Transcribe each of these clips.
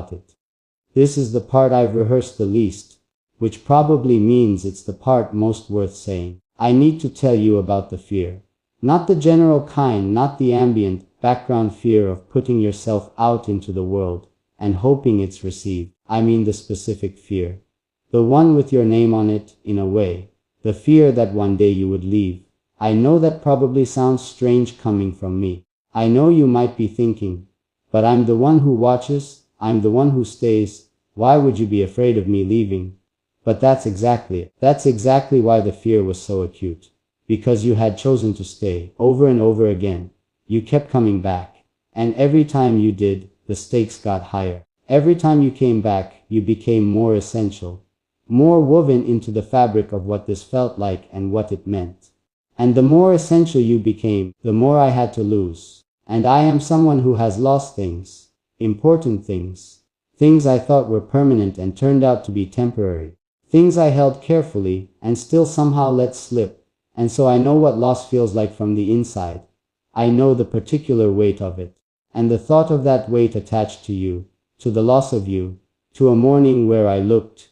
about it. This is the part I've rehearsed the least, which probably means it's the part most worth saying. I need to tell you about the fear. Not the general kind, not the ambient, background fear of putting yourself out into the world and hoping it's received. I mean the specific fear. The one with your name on it, in a way. The fear that one day you would leave. I know that probably sounds strange coming from me. I know you might be thinking, but I'm the one who watches, I'm the one who stays. Why would you be afraid of me leaving? But that's exactly it. That's exactly why the fear was so acute. Because you had chosen to stay, over and over again. You kept coming back. And every time you did, the stakes got higher. Every time you came back, you became more essential. More woven into the fabric of what this felt like and what it meant. And the more essential you became, the more I had to lose. And I am someone who has lost things. Important things. Things I thought were permanent and turned out to be temporary. Things I held carefully and still somehow let slip. And so I know what loss feels like from the inside. I know the particular weight of it. And the thought of that weight attached to you, to the loss of you, to a morning where I looked,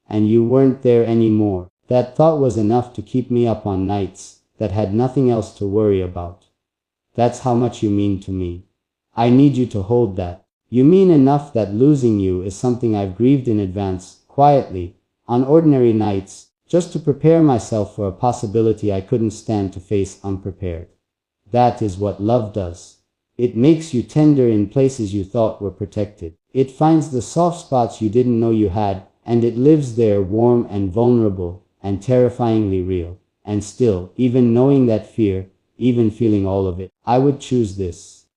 and you weren't there anymore. That thought was enough to keep me up on nights that had nothing else to worry about. That's how much you mean to me. I need you to hold that. You mean enough that losing you is something I've grieved in advance, quietly, on ordinary nights, just to prepare myself for a possibility I couldn't stand to face unprepared. That is what love does. It makes you tender in places you thought were protected. It finds the soft spots you didn't know you had, and it lives there warm and vulnerable and terrifyingly real. And still, even knowing that fear, even feeling all of it, I would choose this.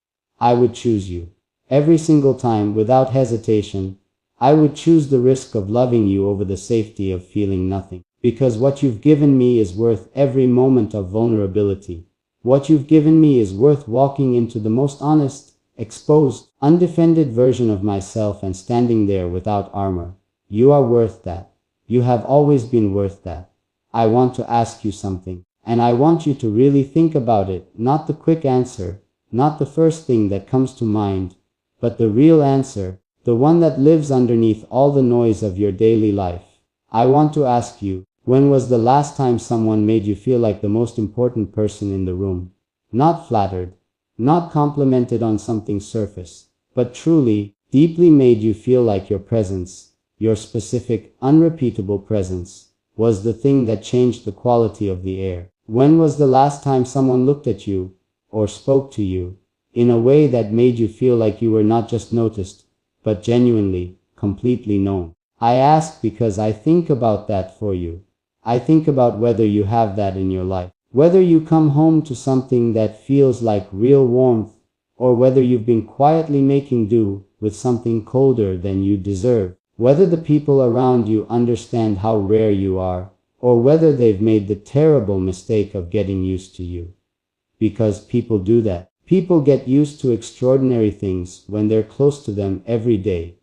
I would choose you. Every single time, without hesitation, I would choose the risk of loving you over the safety of feeling nothing. Because what you've given me is worth every moment of vulnerability. What you've given me is worth walking into the most honest, exposed, undefended version of myself and standing there without armor. You are worth that. You have always been worth that. I want to ask you something, and I want you to really think about it, not the quick answer, not the first thing that comes to mind, but the real answer, the one that lives underneath all the noise of your daily life. I want to ask you, when was the last time someone made you feel like the most important person in the room? Not flattered, not complimented on something surface, but truly, deeply made you feel like your presence, your specific, unrepeatable presence, was the thing that changed the quality of the air. When was the last time someone looked at you, or spoke to you, in a way that made you feel like you were not just noticed, but genuinely, completely known? I ask because I think about that for you. I think about whether you have that in your life. Whether you come home to something that feels like real warmth, or whether you've been quietly making do with something colder than you deserve. Whether the people around you understand how rare you are, or whether they've made the terrible mistake of getting used to you. Because people do that. People get used to extraordinary things when they're close to them every day.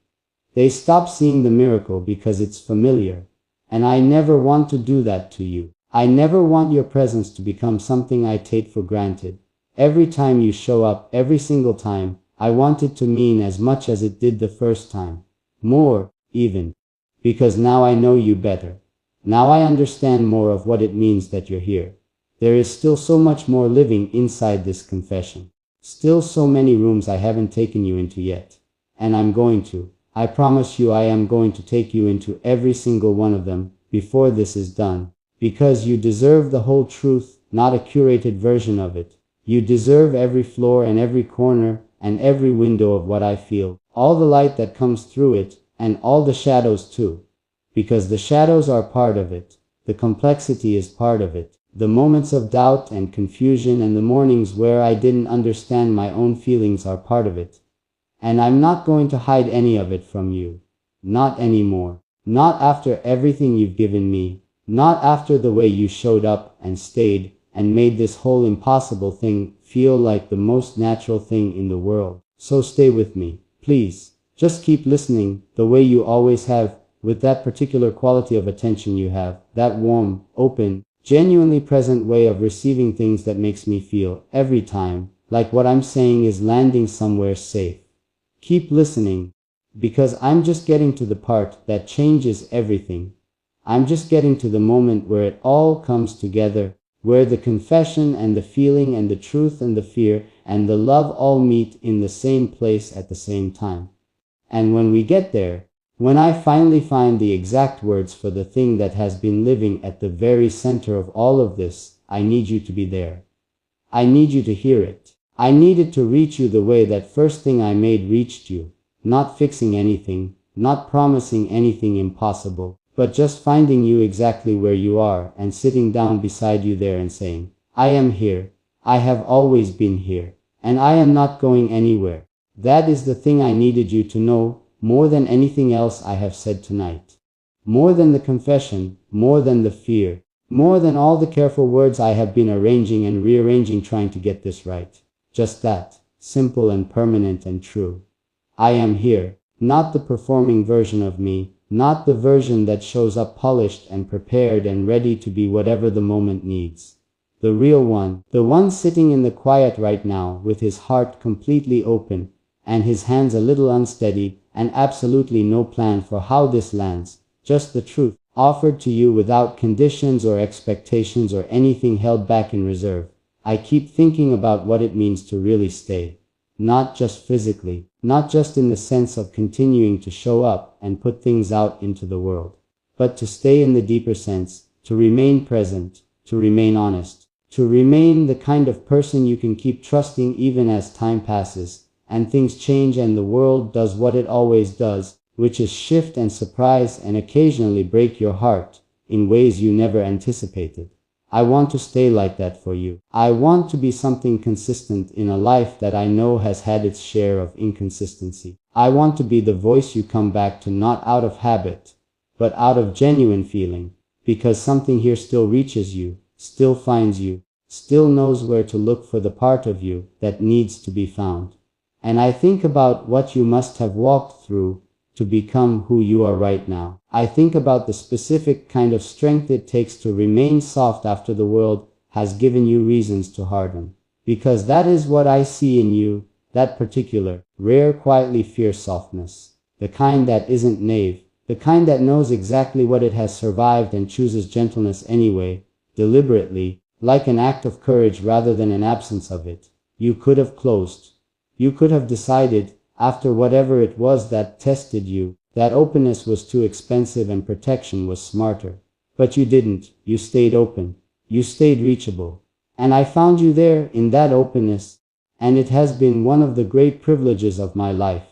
They stop seeing the miracle because it's familiar. And I never want to do that to you. I never want your presence to become something I take for granted. Every time you show up, every single time, I want it to mean as much as it did the first time. More, even. Because now I know you better. Now I understand more of what it means that you're here. There is still so much more living inside this confession. Still so many rooms I haven't taken you into yet. And I'm going to. I promise you I am going to take you into every single one of them before this is done. Because you deserve the whole truth, not a curated version of it. You deserve every floor and every corner and every window of what I feel. All the light that comes through it, and all the shadows too. Because the shadows are part of it. The complexity is part of it. The moments of doubt and confusion and the mornings where I didn't understand my own feelings are part of it. And I'm not going to hide any of it from you. Not anymore. Not after everything you've given me. Not after the way you showed up and stayed and made this whole impossible thing feel like the most natural thing in the world. So stay with me, please. Just keep listening the way you always have, with that particular quality of attention you have, that warm, open, genuinely present way of receiving things that makes me feel, every time, like what I'm saying is landing somewhere safe. Keep listening. because I'm just getting to the part that changes everything. I'm just getting to the moment where it all comes together, where the confession and the feeling and the truth and the fear and the love all meet in the same place at the same time. And when we get there, when I finally find the exact words for the thing that has been living at the very center of all of this, I need you to be there. I need you to hear it. I need it to reach you the way that first thing I made reached you, not fixing anything, not promising anything impossible, but just finding you exactly where you are and sitting down beside you there and saying, I am here, I have always been here, and I am not going anywhere. That is the thing I needed you to know, more than anything else I have said tonight. More than the confession, more than the fear, more than all the careful words I have been arranging and rearranging trying to get this right. Just that, simple and permanent and true. I am here, not the performing version of me, not the version that shows up polished and prepared and ready to be whatever the moment needs. The real one, the one sitting in the quiet right now with his heart completely open and his hands a little unsteady and absolutely no plan for how this lands, just the truth, offered to you without conditions or expectations or anything held back in reserve. I keep thinking about what it means to really stay. Not just physically, not just in the sense of continuing to show up and put things out into the world, but to stay in the deeper sense, to remain present, to remain honest, to remain the kind of person you can keep trusting even as time passes, and things change and the world does what it always does, which is shift and surprise and occasionally break your heart in ways you never anticipated. I want to stay like that for you. I want to be something consistent in a life that I know has had its share of inconsistency. I want to be the voice you come back to not out of habit, but out of genuine feeling, because something here still reaches you, still finds you, still knows where to look for the part of you that needs to be found. And I think about what you must have walked through to become who you are right now. I think about the specific kind of strength it takes to remain soft after the world has given you reasons to harden. Because that is what I see in you, that particular, rare, quietly fierce softness. The kind that isn't naive, the kind that knows exactly what it has survived and chooses gentleness anyway, deliberately, like an act of courage rather than an absence of it. You could have closed. You could have decided, after whatever it was that tested you, that openness was too expensive and protection was smarter. But you didn't. You stayed open. You stayed reachable. And I found you there in that openness, and it has been one of the great privileges of my life.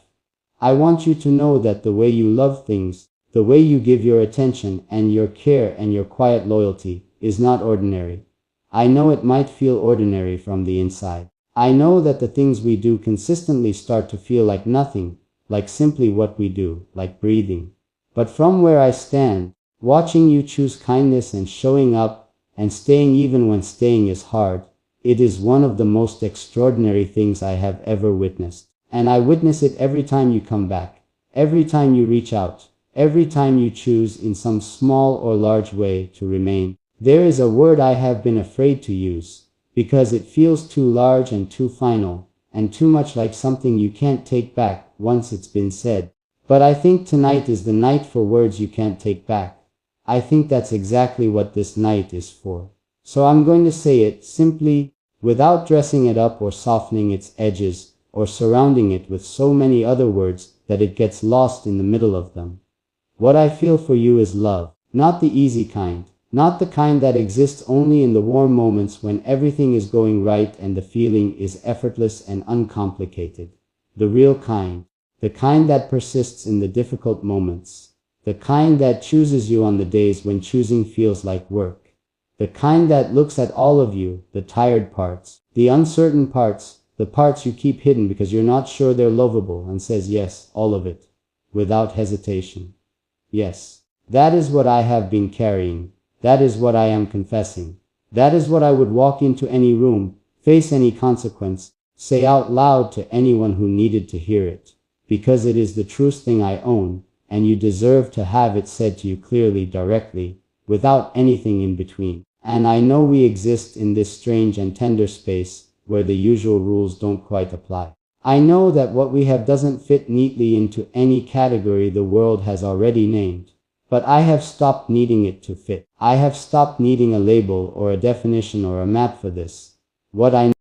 I want you to know that the way you love things, the way you give your attention and your care and your quiet loyalty, is not ordinary. I know it might feel ordinary from the inside. I know that the things we do consistently start to feel like nothing, like simply what we do, like breathing. But from where I stand, watching you choose kindness and showing up, and staying even when staying is hard, it is one of the most extraordinary things I have ever witnessed. And I witness it every time you come back, every time you reach out, every time you choose in some small or large way to remain. There is a word I have been afraid to use, because it feels too large and too final, and too much like something you can't take back once it's been said. But I think tonight is the night for words you can't take back. I think that's exactly what this night is for. So I'm going to say it simply, without dressing it up or softening its edges, or surrounding it with so many other words that it gets lost in the middle of them. What I feel for you is love, not the easy kind. Not the kind that exists only in the warm moments when everything is going right and the feeling is effortless and uncomplicated. The real kind. The kind that persists in the difficult moments. The kind that chooses you on the days when choosing feels like work. The kind that looks at all of you, the tired parts, the uncertain parts, the parts you keep hidden because you're not sure they're lovable, and says yes, all of it, without hesitation. Yes, that is what I have been carrying. That is what I am confessing. That is what I would walk into any room, face any consequence, say out loud to anyone who needed to hear it. Because it is the truest thing I own, and you deserve to have it said to you clearly, directly, without anything in between. And I know we exist in this strange and tender space where the usual rules don't quite apply. I know that what we have doesn't fit neatly into any category the world has already named. But I have stopped needing it to fit. I have stopped needing a label or a definition or a map for this. What I